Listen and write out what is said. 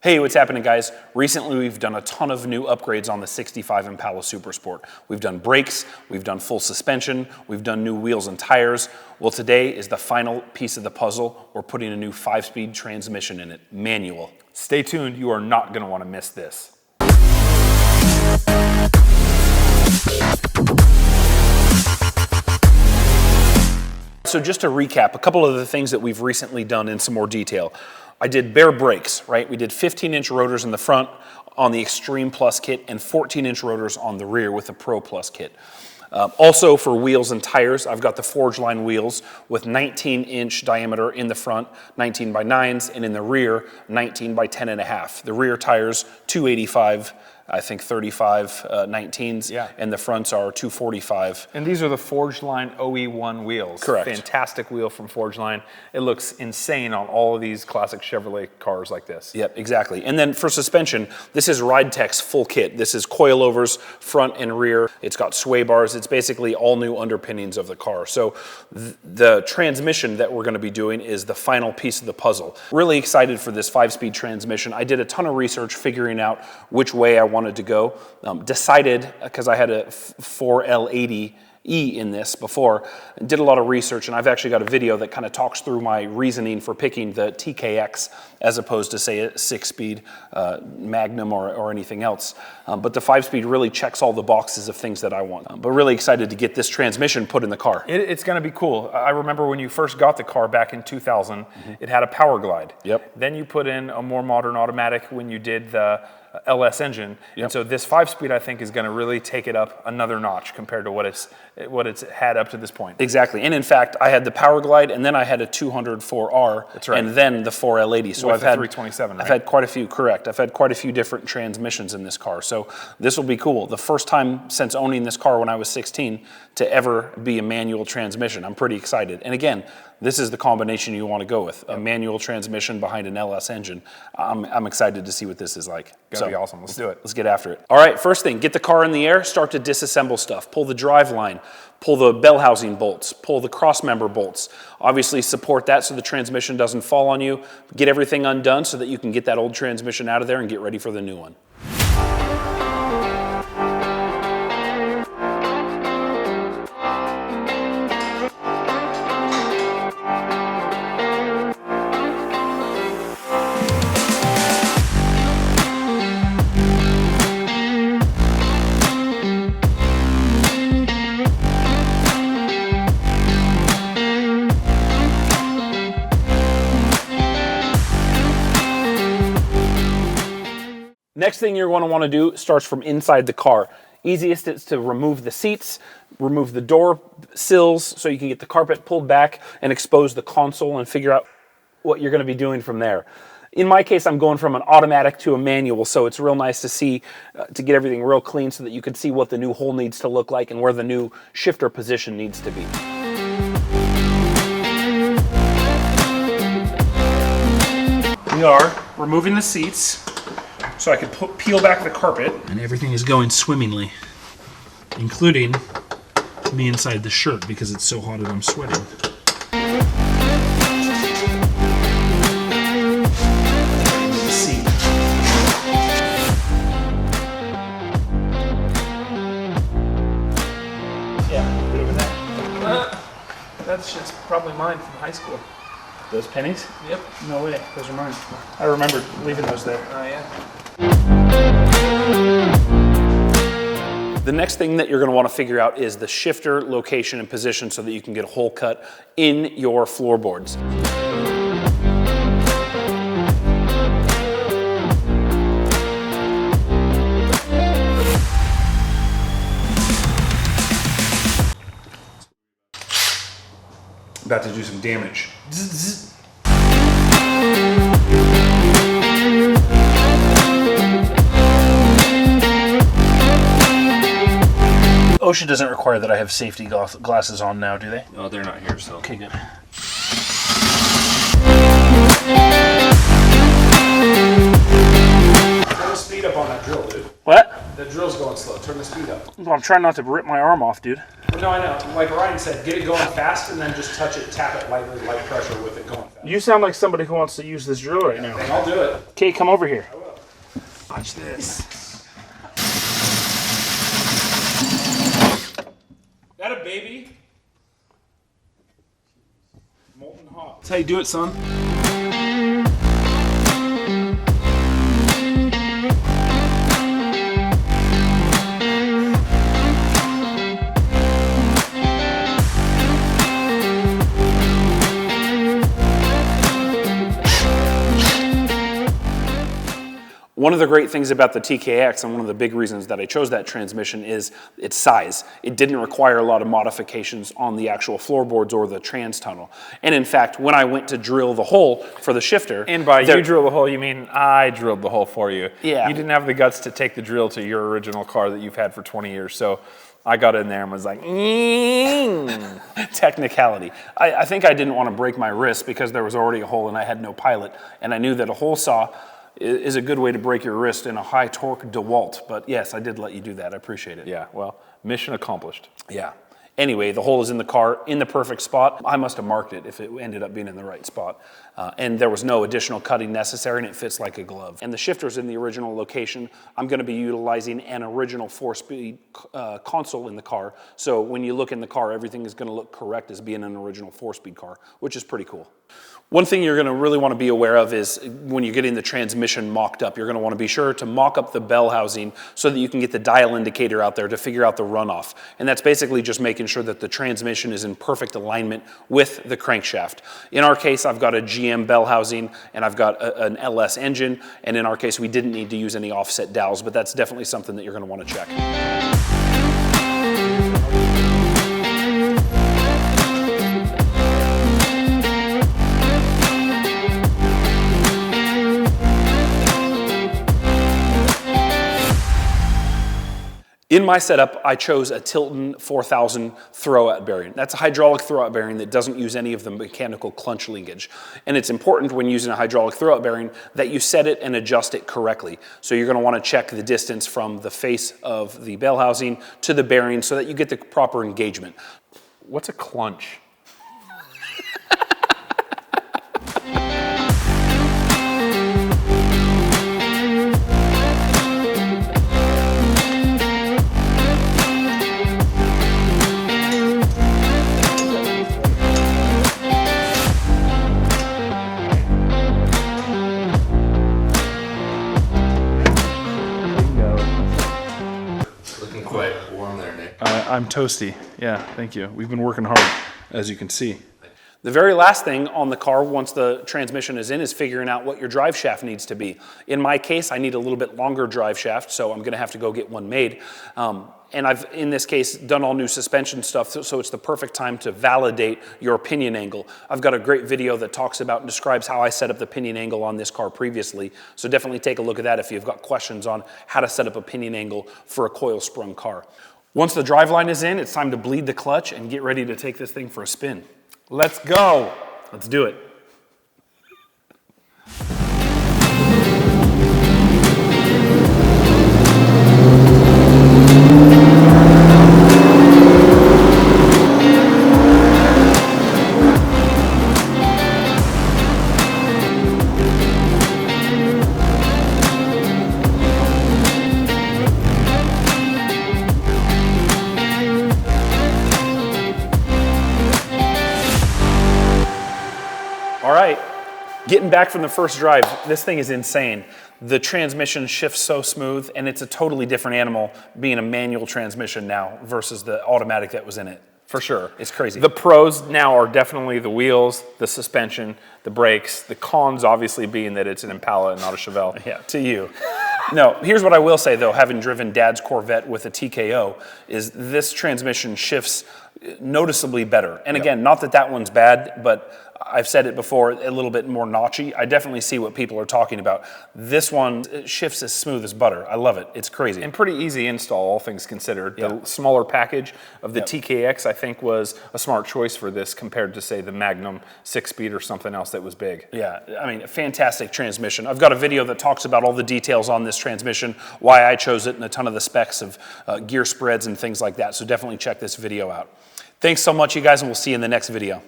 Hey, what's happening, guys? Recently, we've done a ton of new upgrades on the 65 Impala Super Sport. We've done brakes, we've done full suspension, we've done new wheels and tires. Well, today is the final piece of the puzzle. We're putting a new 5-speed transmission in it, manual. Stay tuned, you are not gonna wanna miss this. So just to recap, a couple of the things that we've recently done in some more detail. I did Baer brakes, right? We did 15-inch rotors in the front on the Extreme Plus kit and 14-inch rotors on the rear with the Pro Plus kit. Also for wheels and tires, I've got the Forge Line wheels with 19-inch diameter in the front, 19 by 9s, and in the rear, 19 by 10.5. The rear tires, 285, I think 35 19s, yeah. And the fronts are 245. And these are the Forge Line OE1 wheels. Correct. Fantastic wheel from Forge Line. It looks insane on all of these classic Chevrolet cars like this. Yep, exactly. And then for suspension, this is Ridetech's full kit. This is coilovers, front and rear. It's got sway bars. It's basically all new underpinnings of the car. So the transmission that we're going to be doing is the final piece of the puzzle. Really excited for this 5-speed transmission. I did a ton of research figuring out which way I wanted to go. Decided, because I had a 4L80E in this before, did a lot of research, and I've actually got a video that kind of talks through my reasoning for picking the TKX as opposed to, say, a 6-speed Magnum or anything else. But the 5-speed really checks all the boxes of things that I want. But really excited to get this transmission put in the car. It's going to be cool. I remember when you first got the car back in 2000, it had a power glide. Yep. Then you put in a more modern automatic when you did the LS engine. Yep. And so this 5-speed, I think, is going to really take it up another notch compared to what it's had up to this point. Exactly. And in fact, I had the Power Glide, and then I had a 204R. That's right. And then the 4L80. So With I've the had 327, right? I've had quite a few, correct. I've had quite a few different transmissions in this car. So this will be cool. The first time since owning this car when I was 16 to ever be a manual transmission. I'm pretty excited. And again, this is the combination you want to go with. A manual transmission behind an LS engine. I'm excited to see what this is like. Gonna be awesome. Let's do it. Let's get after it. All right, first thing, get the car in the air, start to disassemble stuff. Pull the driveline, pull the bell housing bolts, pull the cross member bolts. Obviously support that so the transmission doesn't fall on you. Get everything undone so that you can get that old transmission out of there and get ready for the new one. Next thing you're going to want to do starts from inside the car. Easiest is to remove the seats, remove the door sills so you can get the carpet pulled back and expose the console and figure out what you're going to be doing from there. In my case, I'm going from an automatic to a manual, so it's real nice to see, to get everything real clean so that you can see what the new hole needs to look like and where the new shifter position needs to be. We are removing the seats so I can peel back the carpet. And everything is going swimmingly, including me inside the shirt because it's so hot and I'm sweating. Yeah, bit of that. That shit's probably mine from high school. Those pennies? Yep. No way, those are mine. I remember leaving those there. Oh, yeah. The next thing that you're going to want to figure out is the shifter location and position so that you can get a hole cut in your floorboards. About to do some damage. OSHA doesn't require that I have safety glasses on now, do they? No, they're not here, so. Okay, good. Turn the speed up on that drill, dude. What? The drill's going slow. Turn the speed up. Well, I'm trying not to rip my arm off, dude. Turn No, I know. Like Ryan said, get it going fast and then just touch it, tap it lightly, light pressure with it going fast. You sound like somebody who wants to use this drill right now. I'll do it. Okay, come over here. I will. Watch this. That a baby? Molten hot. That's how you do it, son. One of the great things about the TKX, and one of the big reasons that I chose that transmission, is its size. It didn't require a lot of modifications on the actual floorboards or the trans tunnel. And in fact, when I went to drill the hole for the shifter... And by you drill the hole, you mean I drilled the hole for you. Yeah. You didn't have the guts to take the drill to your original car that you've had for 20 years, so I got in there and was like, technicality. I think I didn't want to break my wrist because there was already a hole and I had no pilot. And I knew that a hole saw is a good way to break your wrist in a high torque DeWalt. But yes, I did let you do that. I appreciate it. yeah, well, mission accomplished. Yeah. Anyway, the hole is in the car in the perfect spot. I must have marked it if it ended up being in the right spot. And there was no additional cutting necessary, and it fits like a glove. And the shifter's in the original location. I'm going to be utilizing an original 4-speed console in the car. So when you look in the car, everything is going to look correct as being an original 4-speed car, which is pretty cool. One thing you're going to really want to be aware of is when you're getting the transmission mocked up, you're going to want to be sure to mock up the bell housing so that you can get the dial indicator out there to figure out the runoff. And that's basically just making sure that the transmission is in perfect alignment with the crankshaft. In our case, I've got a GM bell housing and I've got an LS engine. And in our case, we didn't need to use any offset dowels, but that's definitely something that you're going to want to check. In my setup, I chose a Tilton 4000 throwout bearing. That's a hydraulic throwout bearing that doesn't use any of the mechanical clunch linkage. And it's important when using a hydraulic throwout bearing that you set it and adjust it correctly. So you're going to want to check the distance from the face of the bell housing to the bearing so that you get the proper engagement. What's a clunch? I'm toasty. Yeah, thank you. We've been working hard, as you can see. The very last thing on the car, once the transmission is in, is figuring out what your drive shaft needs to be. In my case, I need a little bit longer drive shaft, so I'm going to have to go get one made. And I've, in this case, done all new suspension stuff, so it's the perfect time to validate your pinion angle. I've got a great video that talks about and describes how I set up the pinion angle on this car previously, so definitely take a look at that if you've got questions on how to set up a pinion angle for a coil-sprung car. Once the driveline is in, it's time to bleed the clutch and get ready to take this thing for a spin. Let's go. Let's do it. All right, getting back from the first drive, this thing is insane. The transmission shifts so smooth, and it's a totally different animal being a manual transmission now versus the automatic that was in it. For sure. It's crazy. The pros now are definitely the wheels, the suspension, the brakes. The cons obviously being that it's an Impala and not a Chevelle. Yeah, to you. No, here's what I will say though, having driven Dad's Corvette with a TKO, is this transmission shifts noticeably better. And again, not that that one's bad, but I've said it before, a little bit more notchy. I definitely see what people are talking about. This one, it shifts as smooth as butter. I love it. It's crazy. And pretty easy install, all things considered. The smaller package of the TKX, I think, was a smart choice for this compared to, say, the Magnum 6-speed or something else that was big. Yeah, I mean, a fantastic transmission. I've got a video that talks about all the details on this transmission, why I chose it, and a ton of the specs of gear spreads and things like that. So definitely check this video out. Thanks so much, you guys, and we'll see you in the next video.